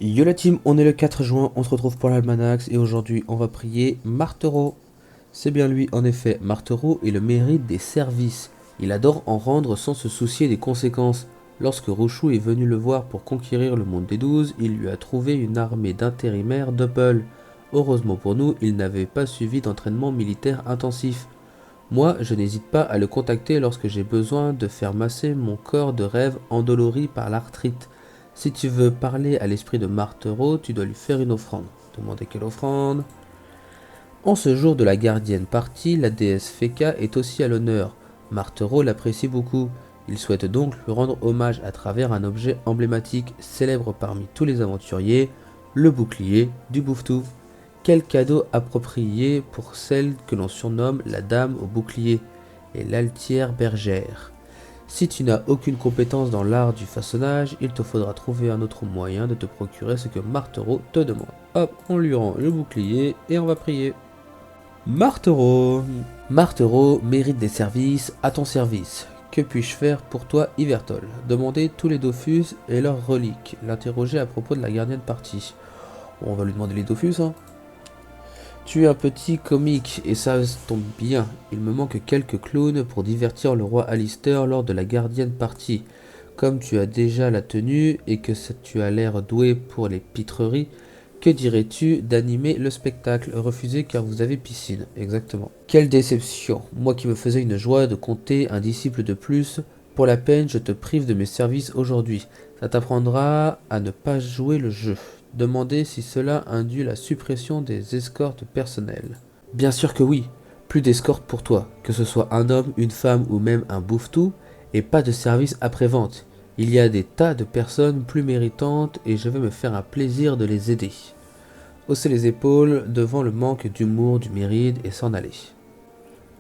Yo la team, on est le 4 juin, on se retrouve pour l'Almanax et aujourd'hui on va prier Martereau. C'est bien lui, en effet, Martereau est le mérite des services. Il adore en rendre sans se soucier des conséquences. Lorsque Rochou est venu le voir pour conquérir le monde des 12, il lui a trouvé une armée d'intérimaires d'Opel. Heureusement pour nous, il n'avait pas suivi d'entraînement militaire intensif. Moi, je n'hésite pas à le contacter lorsque j'ai besoin de faire masser mon corps de rêve endolori par l'arthrite. Si tu veux parler à l'esprit de Martereau, tu dois lui faire une offrande. Demandez quelle offrande. En ce jour de la gardienne partie, la déesse Feka est aussi à l'honneur. Martereau l'apprécie beaucoup. Il souhaite donc lui rendre hommage à travers un objet emblématique célèbre parmi tous les aventuriers, le bouclier du Bouffetou. Quel cadeau approprié pour celle que l'on surnomme la dame au bouclier et l'altière bergère. Si tu n'as aucune compétence dans l'art du façonnage, il te faudra trouver un autre moyen de te procurer ce que Martereau te demande. Hop, on lui rend le bouclier et on va prier. Martereau. Martereau mérite des services à ton service. Que puis-je faire pour toi, Yvertol? Demandez tous les Dofus et leurs reliques. L'interroger à propos de la gardienne partie. On va lui demander les Dofus, hein. Tu es un petit comique, et ça tombe bien. Il me manque quelques clowns pour divertir le roi Alistair lors de la gardienne partie. Comme tu as déjà la tenue et que tu as l'air doué pour les pitreries, que dirais-tu d'animer le spectacle? Refusé car vous avez piscine. Exactement. Quelle déception. Moi qui me faisais une joie de compter un disciple de plus. Pour la peine, je te prive de mes services aujourd'hui. Ça t'apprendra à ne pas jouer le jeu. Demandez si cela induit la suppression des escortes personnelles. Bien sûr que oui. Plus d'escortes pour toi, que ce soit un homme, une femme ou même un bouffe-tout, et pas de service après-vente. Il y a des tas de personnes plus méritantes et je vais me faire un plaisir de les aider. Hausser les épaules devant le manque d'humour du Méride et s'en aller.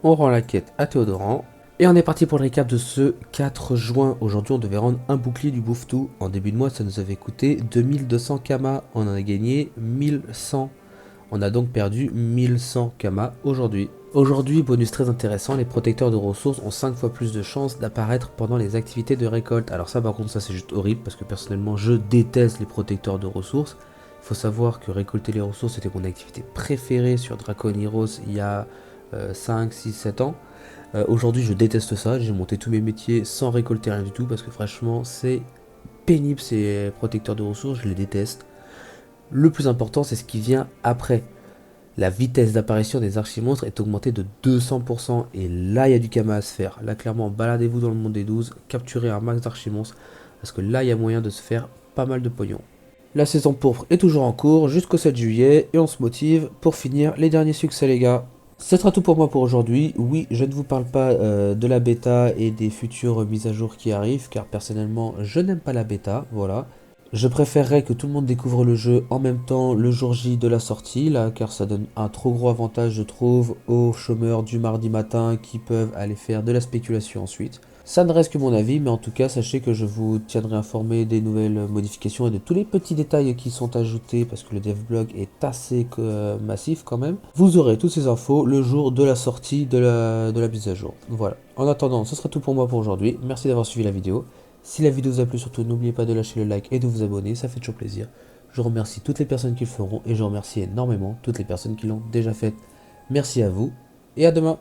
On rend la quête à Théodoran. Et on est parti pour le récap de ce 4 juin. Aujourd'hui, on devait rendre un bouclier du Bouffetou. En début de mois, ça nous avait coûté 2200 Kama. On en a gagné 1100. On a donc perdu 1100 Kama aujourd'hui. Aujourd'hui, bonus très intéressant, les protecteurs de ressources ont 5 fois plus de chances d'apparaître pendant les activités de récolte. Alors ça par contre, ça c'est juste horrible parce que personnellement je déteste les protecteurs de ressources. Il faut savoir que récolter les ressources c'était mon activité préférée sur Dragon Heroes il y a 5, 6, 7 ans. Aujourd'hui je déteste ça, j'ai monté tous mes métiers sans récolter rien du tout parce que franchement c'est pénible ces protecteurs de ressources, je les déteste. Le plus important c'est ce qui vient après. La vitesse d'apparition des archimonstres est augmentée de 200% et là il y a du kama à se faire. Là clairement baladez-vous dans le monde des 12, capturez un max d'archimonstres parce que là il y a moyen de se faire pas mal de pognon. La saison pourpre est toujours en cours jusqu'au 7 juillet et on se motive pour finir les derniers succès les gars. Ce sera tout pour moi pour aujourd'hui. Oui, je ne vous parle pas de la bêta et des futures mises à jour qui arrivent, car personnellement, je n'aime pas la bêta, voilà. Je préférerais que tout le monde découvre le jeu en même temps le jour J de la sortie, là, car ça donne un trop gros avantage, je trouve, aux chômeurs du mardi matin qui peuvent aller faire de la spéculation ensuite. Ça ne reste que mon avis, mais en tout cas, sachez que je vous tiendrai informé des nouvelles modifications et de tous les petits détails qui sont ajoutés, parce que le devblog est assez massif quand même. Vous aurez toutes ces infos le jour de la sortie de la mise à jour. Voilà. En attendant, ce sera tout pour moi pour aujourd'hui. Merci d'avoir suivi la vidéo. Si la vidéo vous a plu, surtout n'oubliez pas de lâcher le like et de vous abonner, ça fait toujours plaisir. Je remercie toutes les personnes qui le feront et je remercie énormément toutes les personnes qui l'ont déjà fait. Merci à vous et à demain.